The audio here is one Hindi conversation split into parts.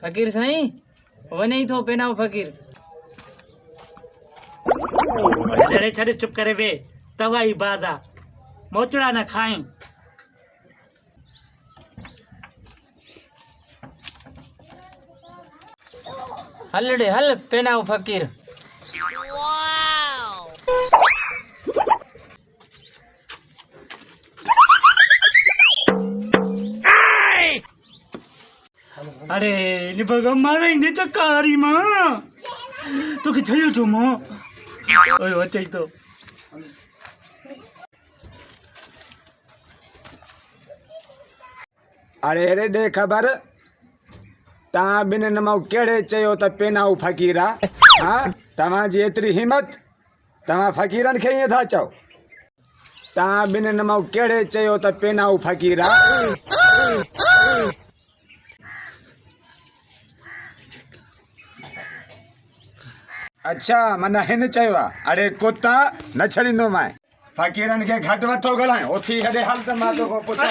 फकीर साईं वो नहीं थो पेनाओ फकीर डरे छड़े चुप करे वे तवाई बाजा मोचड़ा न खाएं। हलड़े हल पेनाओ फकीर। अरे निबगा मारा इंदे चक्कारी मां तो कि छयो जो मां ओए वचई तो अरे अरे दे खबर ता बिन नमो केड़े चयो त पेनाऊ फकीरा। हाँ तव्हां जी एतरी हिम्मत तव्हां फकीरन खे ईअं था चओ। ता बिन नमो केड़े चयो त पेनाऊ फकीरा। अच्छा मन हिन चयो आहे। अरे कुत्ता न छड़ींदो मैं फकीरन के घट वठो गलाए ओथी हेडे हल त मां तो पुछा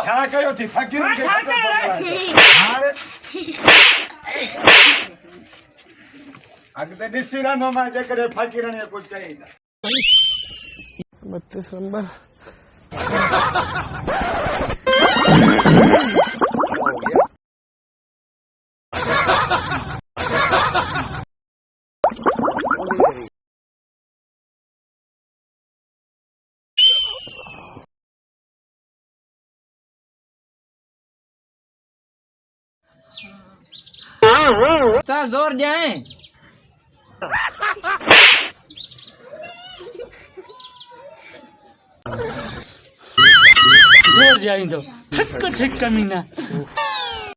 छा कयो थी फकीरन के घट हाणे अगते ॾिसी रहंदो मां जेकॾहिं फकीरन खे कुझु चई त 32 नंबर सा जोर जाए जोर जाई तो ठक ठक कमीना